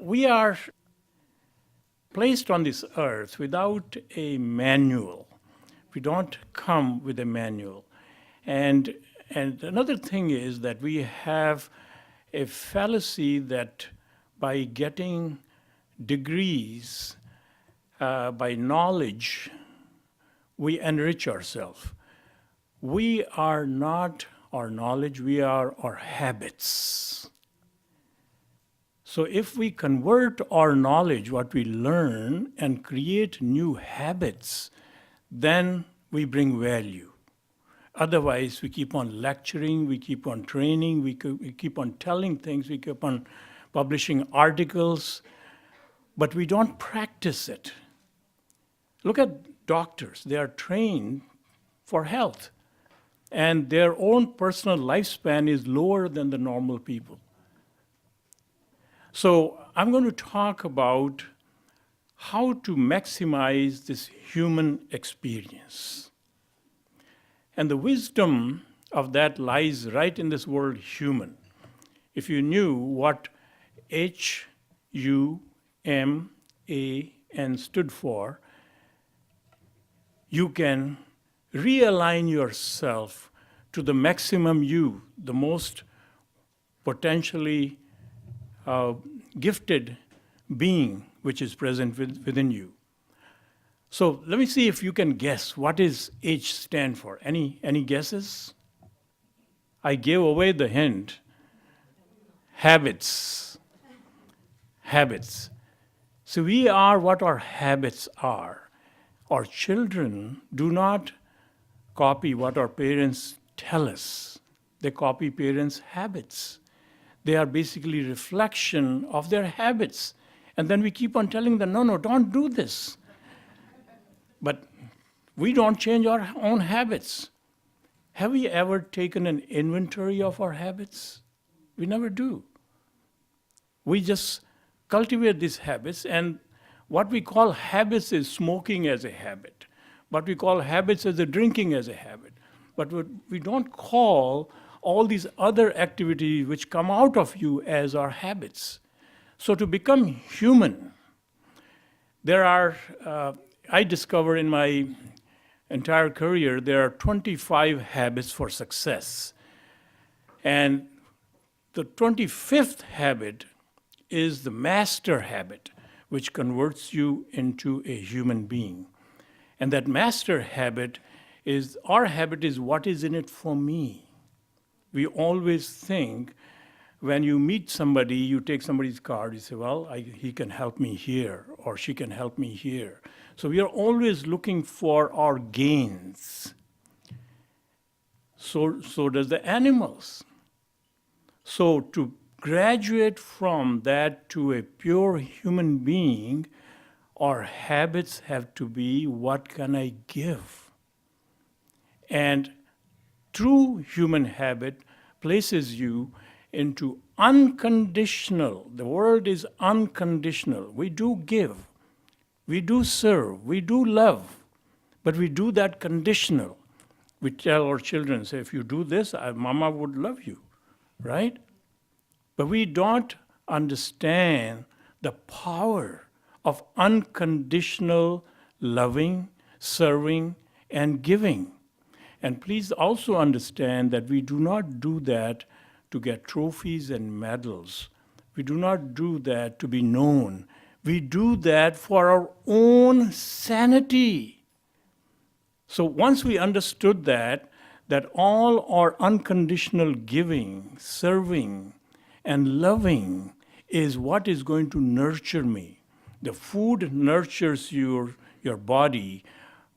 We are placed on this earth without a manual. We don't come with a manual. And another thing is that we have a fallacy that by getting degrees, by knowledge, we enrich ourselves. We are not our knowledge, we are our habits. So if we convert our knowledge, what we learn, and create new habits, then we bring value. Otherwise, we keep on lecturing, we keep on training, we keep on telling things, we keep on publishing articles, but we don't practice it. Look at doctors. They are trained for health, and their own personal lifespan is lower than the normal people. So I'm going to talk about how to maximize this human experience. And the wisdom of that lies right in this word human. If you knew what HUMAN stood for, you can realign yourself to the maximum you, the most potentially gifted being which is present within you. So let me see if you can guess what is H stand for. Any guesses? I gave away the hint. Habits. Habits. So we are what our habits are. Our children do not copy what our parents tell us. They copy parents' habits. They are basically reflection of their habits. And then we keep on telling them, no, don't do this. But we don't change our own habits. Have we ever taken an inventory of our habits? We never do. We just cultivate these habits, and what we call habits is smoking as a habit. What we call habits is the drinking as a habit. But what we don't call all these other activities which come out of you as our habits. So to become human, there are, I discovered in my entire career, there are 25 habits for success. And the 25th habit is the master habit, which converts you into a human being. And that master habit is, our habit is what is in it for me. We always think when you meet somebody, you take somebody's card, you say, well, he can help me here, or she can help me here. So we are always looking for our gains. So does the animals. So to graduate from that to a pure human being, our habits have to be, what can I give? And true human habit places you into unconditional. The word is unconditional. We do give, we do serve, we do love, but we do that conditional. We tell our children, say, if you do this, Mama would love you, right? But we don't understand the power of unconditional loving, serving, and giving. And please also understand that we do not do that to get trophies and medals. We do not do that to be known. We do that for our own sanity. So once we understood that all our unconditional giving, serving, and loving is what is going to nurture me. The food nurtures your body,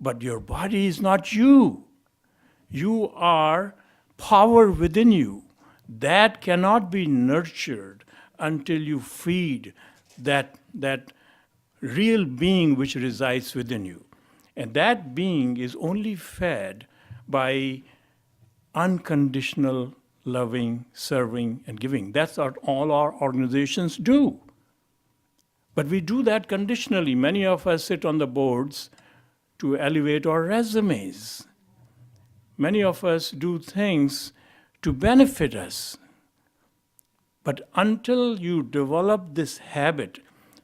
but your body is not you. You are power within you. That cannot be nurtured until you feed that real being which resides within you. And that being is only fed by unconditional loving, serving, and giving. That's what all our organizations do. But we do that conditionally. Many of us sit on the boards to elevate our resumes. Many of us do things to benefit us. But until you develop this habit,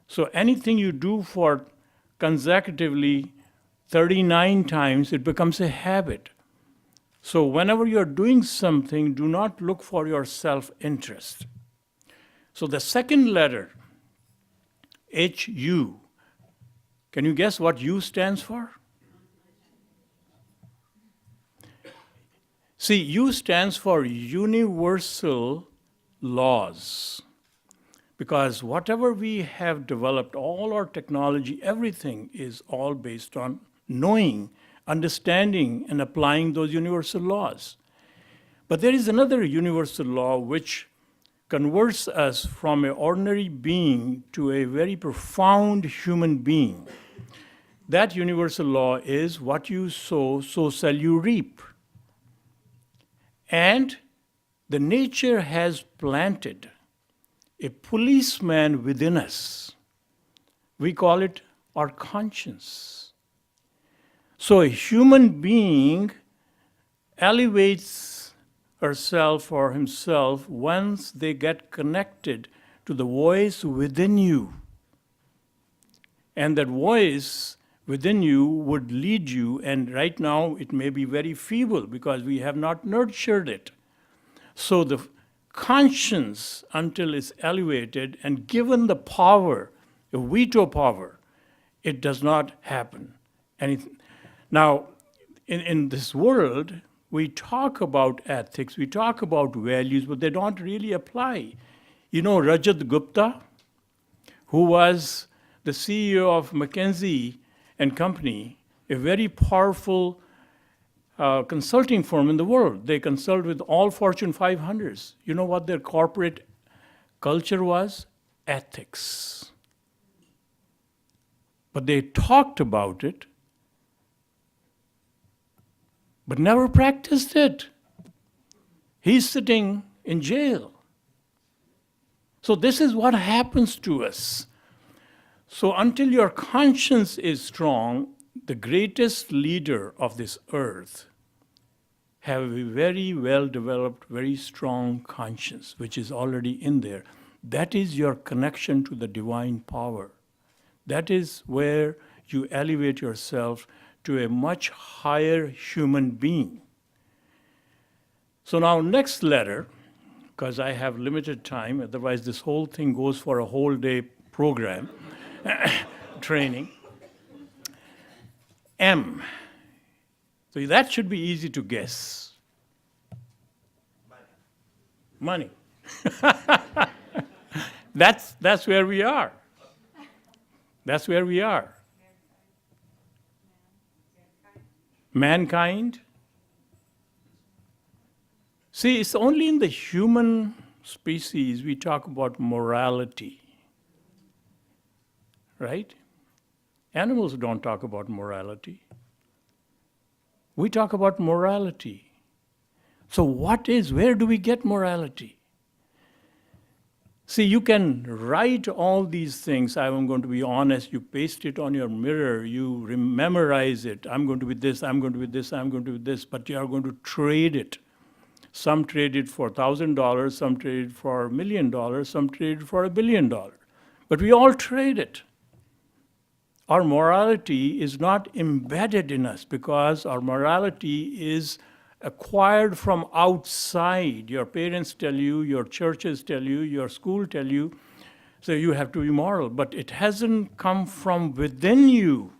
so anything you do for consecutively 39 times, it becomes a habit. So whenever you're doing something, do not look for your self-interest. So the second letter, HU, can you guess what U stands for? See, U stands for universal laws. Because whatever we have developed, all our technology, everything is all based on knowing, understanding, and applying those universal laws. But there is another universal law which converts us from an ordinary being to a very profound human being. That universal law is what you sow, so shall you reap. And the nature has planted a policeman within us. We call it our conscience. So a human being elevates herself or himself once they get connected to the voice within you. And that voice within you would lead you, and right now it may be very feeble because we have not nurtured it. So the conscience, until it's elevated and given the power, the veto power, it does not happen. Now, in this world, we talk about ethics, we talk about values, but they don't really apply. You know Rajat Gupta, who was the CEO of McKinsey and Company, a very powerful consulting firm in the world. They consult with all Fortune 500s. You know what their corporate culture was? Ethics. But they talked about it, but never practiced it. He's sitting in jail. So this is what happens to us. So until your conscience is strong, the greatest leader of this earth have a very well-developed, very strong conscience, which is already in there. That is your connection to the divine power. That is where you elevate yourself to a much higher human being. So now next letter, because I have limited time, otherwise this whole thing goes for a whole day program, training. M. So that should be easy to guess. Money. That's where we are. That's where we are. Mankind. See, it's only in the human species we talk about morality. Right? Animals don't talk about morality. We talk about morality. So where do we get morality? See, you can write all these things. I'm going to be honest. You paste it on your mirror. You memorize it. I'm going to be this, I'm going to be this, I'm going to be this. But you are going to trade it. Some trade it for $1,000. Some trade it for $1 million. Some trade it for $1 billion. But we all trade it. Our morality is not embedded in us because our morality is acquired from outside. Your parents tell you, your churches tell you, your school tell you, so you have to be moral. But it hasn't come from within you.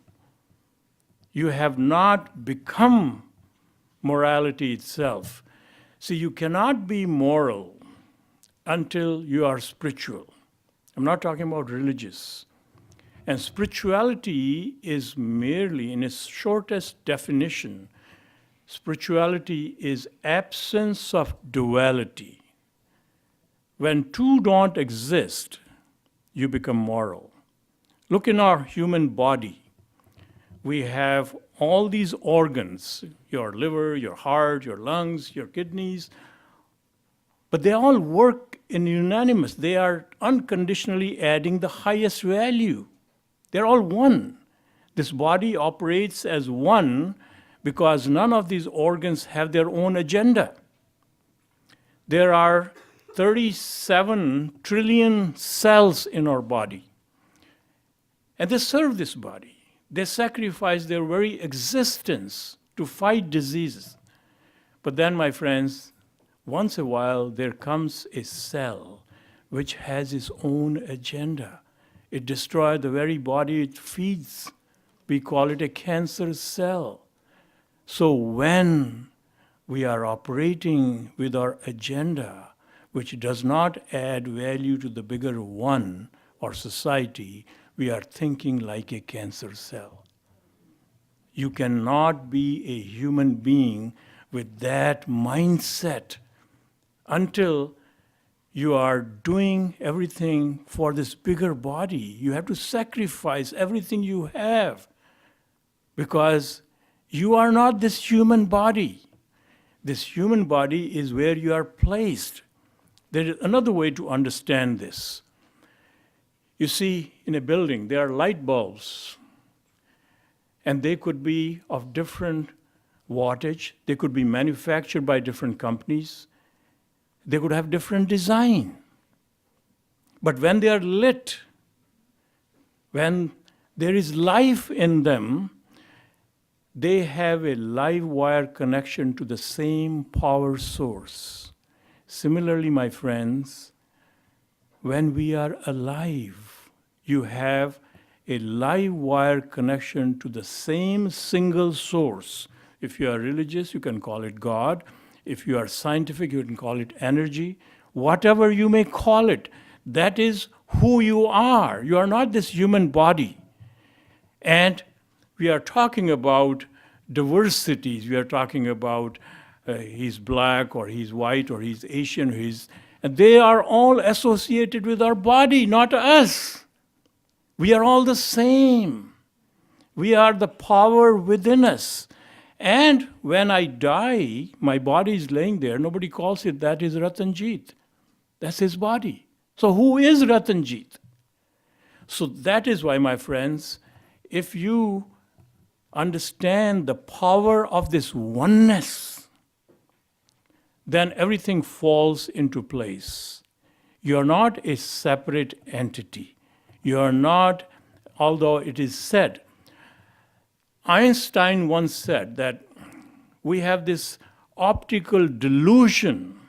You have not become morality itself. See, you cannot be moral until you are spiritual. I'm not talking about religious. And spirituality is merely, in its shortest definition, spirituality is absence of duality. When two don't exist, you become moral. Look in our human body. We have all these organs, your liver, your heart, your lungs, your kidneys, but they all work in unanimous. They are unconditionally adding the highest value. They're all one. This body operates as one because none of these organs have their own agenda. There are 37 trillion cells in our body. And they serve this body. They sacrifice their very existence to fight diseases. But then, my friends, once in a while there comes a cell which has its own agenda. It destroys the very body it feeds. We call it a cancer cell. So when we are operating with our agenda, which does not add value to the bigger one or society, we are thinking like a cancer cell. You cannot be a human being with that mindset until you are doing everything for this bigger body. You have to sacrifice everything you have because you are not this human body. This human body is where you are placed. There is another way to understand this. You see, in a building, there are light bulbs, and they could be of different wattage. They could be manufactured by different companies. They could have different design. But when they are lit, when there is life in them, they have a live wire connection to the same power source. Similarly, my friends, when we are alive, you have a live wire connection to the same single source. If you are religious, you can call it God. If you are scientific, you can call it energy. Whatever you may call it, that is who you are. You are not this human body. And we are talking about diversities. We are talking about he's black or he's white or he's Asian, and they are all associated with our body, not us. We are all the same. We are the power within us. And when I die, my body is laying there. Nobody calls it that is Ratanjit. That's his body. So who is Ratanjit? So that is why, my friends, if you understand the power of this oneness, then everything falls into place. You are not a separate entity. You are not, although it is said, Einstein once said that we have this optical delusion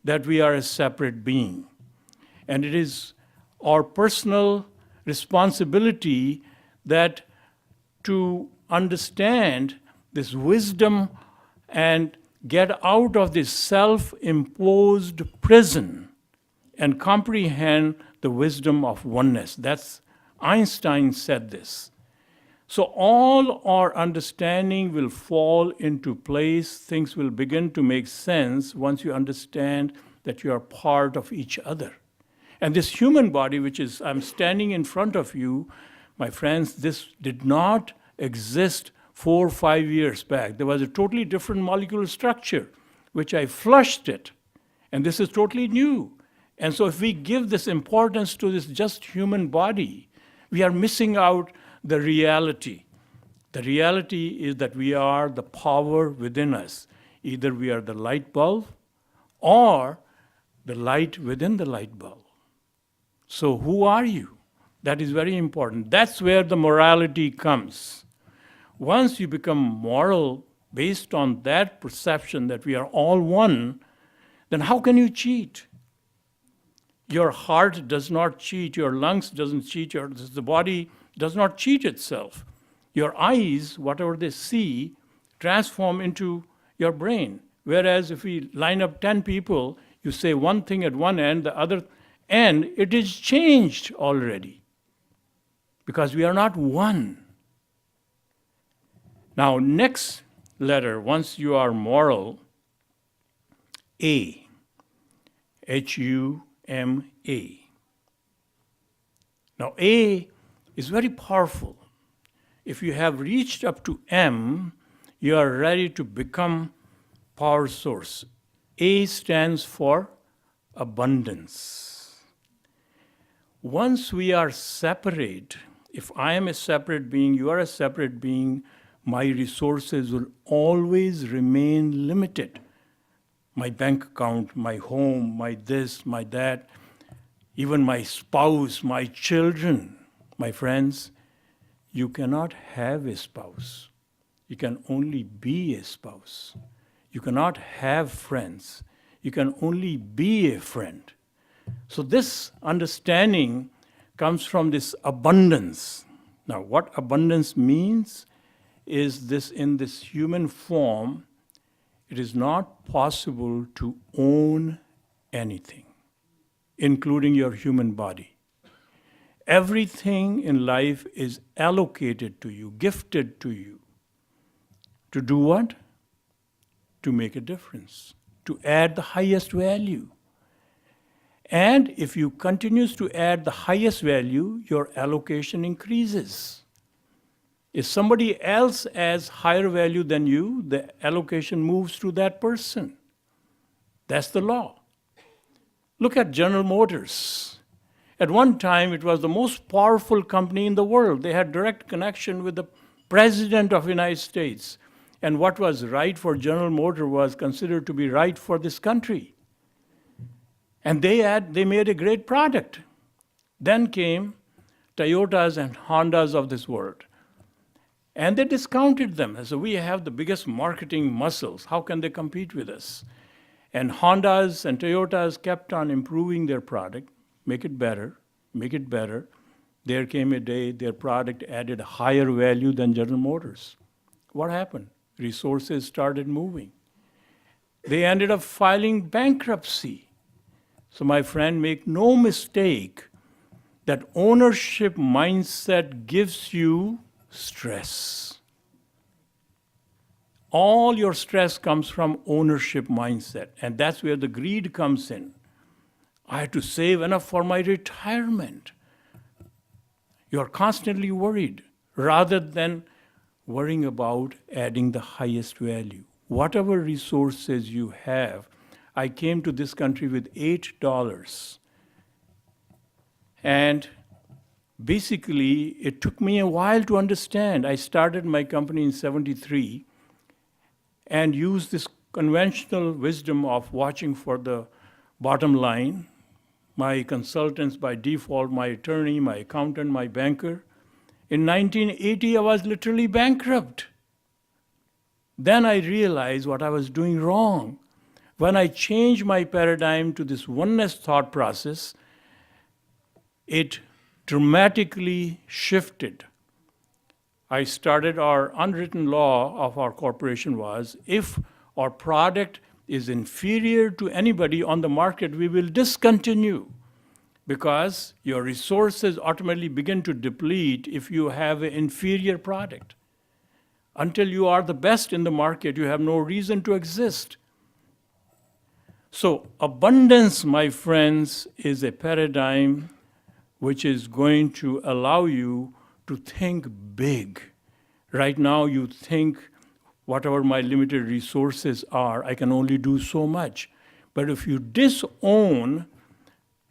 that we are a separate being. And it is our personal responsibility that to understand this wisdom and get out of this self-imposed prison and comprehend the wisdom of oneness. That's Einstein said this. So all our understanding will fall into place. Things will begin to make sense once you understand that you are part of each other. And this human body, which is, I'm standing in front of you, my friends, this did not exist 4 or 5 years back. There was a totally different molecular structure, which I flushed it. And this is totally new. And so if we give this importance to this just human body, we are missing out the reality. The reality is that we are the power within us. Either we are the light bulb or the light within the light bulb. So who are you? That is very important. That's where the morality comes. Once you become moral based on that perception that we are all one, then how can you cheat? Your heart does not cheat, your lungs doesn't cheat, the body does not cheat itself. Your eyes, whatever they see, transform into your brain. Whereas if we line up 10 people, you say one thing at one end, the other end, it is changed already. Because we are not one. Now, next letter, once you are moral, A, H-U-M-A. Now, A is very powerful. If you have reached up to M, you are ready to become power source. A stands for abundance. Once we are separate, if I am a separate being, you are a separate being, my resources will always remain limited. my bank account, my home, my this, my that, even my spouse, my children. My friends, you cannot have a spouse. You can only be a spouse. You cannot have friends. You can only be a friend. So this understanding comes from this abundance. Now, what abundance means is this: in this human form, it is not possible to own anything, including your human body. Everything in life is allocated to you, gifted to you. To do what? To make a difference, to add the highest value. And if you continue to add the highest value, your allocation increases. If somebody else adds higher value than you, the allocation moves to that person. That's the law. Look at General Motors. At one time, it was the most powerful company in the world. They had direct connection with the President of the United States. And what was right for General Motors was considered to be right for this country. And they made a great product. Then came Toyotas and Hondas of this world. And they discounted them. So we have the biggest marketing muscles. How can they compete with us? And Hondas and Toyotas kept on improving their product, make it better, make it better. There came a day their product added higher value than General Motors. What happened? Resources started moving. They ended up filing bankruptcy. So my friend, make no mistake that ownership mindset gives you stress. All your stress comes from ownership mindset, and that's where the greed comes in. I have to save enough for my retirement. You're constantly worried rather than worrying about adding the highest value. Whatever resources you have, I came to this country with $8. And basically, it took me a while to understand. I started my company in '73 and used this conventional wisdom of watching for the bottom line. My consultants by default, my attorney, my accountant, my banker. In 1980, I was literally bankrupt. Then I realized what I was doing wrong. When I changed my paradigm to this oneness thought process, it dramatically shifted. I started, our unwritten law of our corporation was, if our product is inferior to anybody on the market, we will discontinue, because your resources ultimately begin to deplete if you have an inferior product. Until you are the best in the market, you have no reason to exist. So abundance, my friends, is a paradigm which is going to allow you to think big. Right now you think, whatever my limited resources are, I can only do so much. But if you disown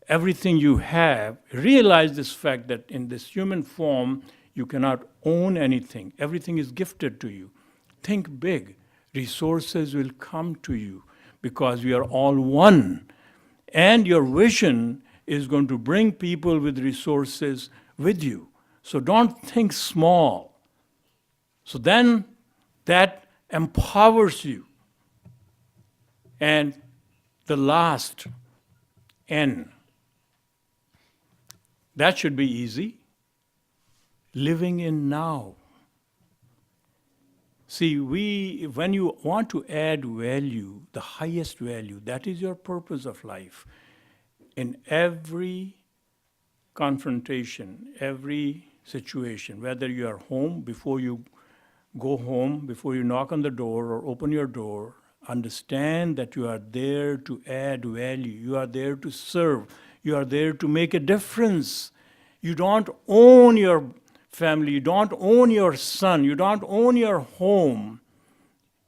everything you have, realize this fact that in this human form, you cannot own anything. Everything is gifted to you. Think big. Resources will come to you because we are all one. And your vision is going to bring people with resources with you. So don't think small. So then that empowers you. And the last, N. That should be easy. Living in now. See, when you want to add value, the highest value, that is your purpose of life. In every confrontation, every situation, whether you are home, before you go home, before you knock on the door or open your door, understand that you are there to add value. You are there to serve. You are there to make a difference. You don't own your family. You don't own your son. You don't own your home.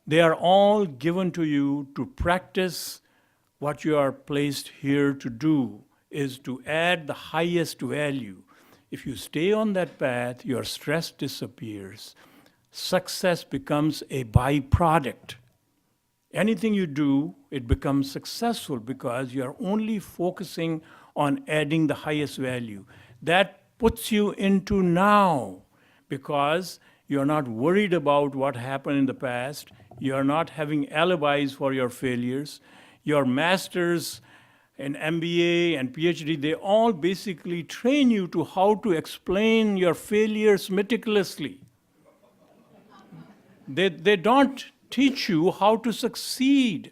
They are all given to you to practice what you are placed here to do, is to add the highest value. If you stay on that path, your stress disappears. Success becomes a byproduct. Anything you do, it becomes successful because you are only focusing on adding the highest value. That puts you into now because you're not worried about what happened in the past. You're not having alibis for your failures. Your masters and MBA and PhD, they all basically train you to how to explain your failures meticulously. They don't teach you how to succeed.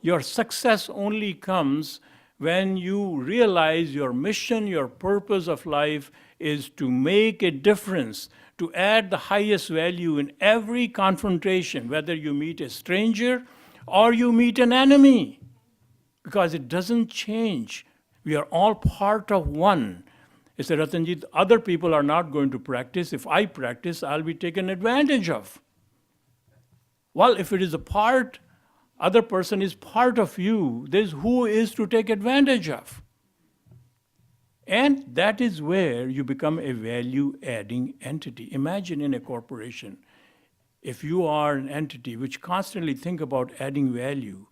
Your success only comes when you realize your mission, your purpose of life is to make a difference, to add the highest value in every confrontation, whether you meet a stranger or you meet an enemy, because it doesn't change. We are all part of one. I said, Ratanjit, other people are not going to practice. If I practice, I'll be taken advantage of. Well, if it is a part, other person is part of you, there's who is to take advantage of. And that is where you become a value-adding entity. Imagine in a corporation, if you are an entity which constantly think about adding value,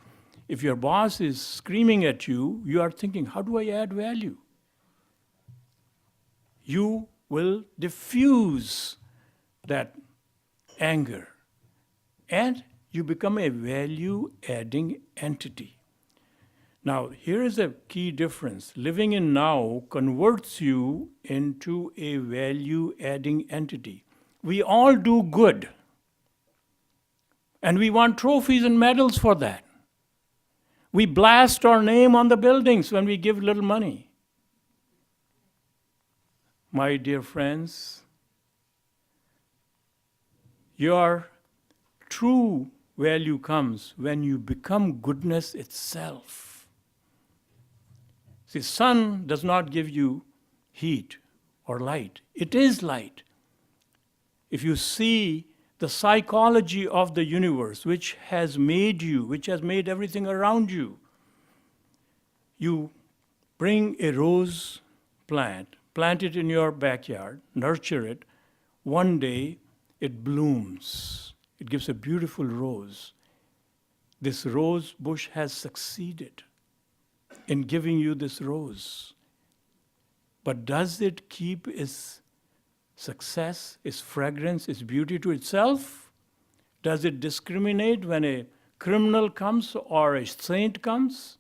if your boss is screaming at you, you are thinking, how do I add value? You will diffuse that anger. And you become a value-adding entity. Now, here is a key difference. Living in now converts you into a value-adding entity. We all do good. And we want trophies and medals for that. We blast our name on the buildings when we give little money. My dear friends, your true value comes when you become goodness itself. See, sun does not give you heat or light. It is light. If you see the psychology of the universe, which has made you, which has made everything around you, you bring a rose plant, plant it in your backyard, nurture it. One day, it blooms. It gives a beautiful rose. This rose bush has succeeded in giving you this rose. But does it keep its success, its fragrance, its beauty to itself? Does it discriminate when a criminal comes or a saint comes?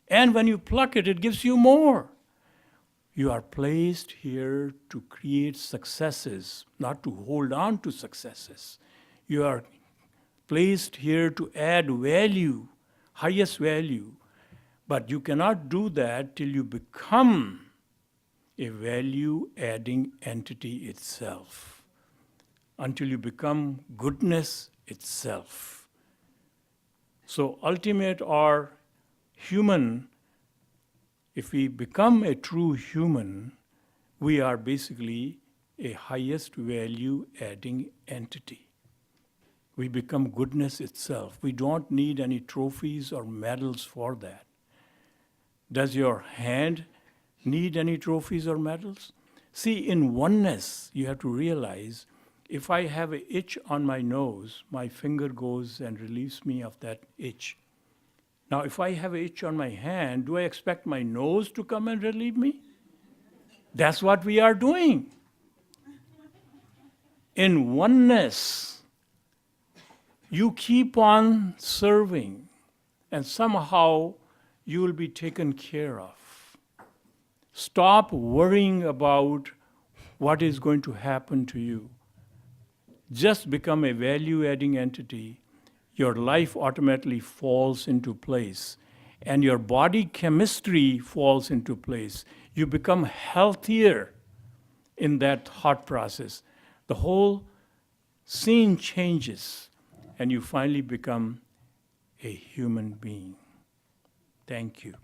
And when you pluck it, it gives you more. You are placed here to create successes, not to hold on to successes. You are placed here to add value, highest value. But you cannot do that till you become a value-adding entity itself, until you become goodness itself. So ultimate or human, if we become a true human, we are basically a highest value-adding entity. We become goodness itself. We don't need any trophies or medals for that. Does your hand need any trophies or medals? See, in oneness, you have to realize, if I have an itch on my nose, my finger goes and relieves me of that itch. Now, if I have an itch on my hand, do I expect my nose to come and relieve me? That's what we are doing. In oneness, you keep on serving, and somehow you will be taken care of. Stop worrying about what is going to happen to you. Just become a value-adding entity. Your life automatically falls into place, and your body chemistry falls into place. You become healthier in that thought process. The whole scene changes, and you finally become a human being. Thank you.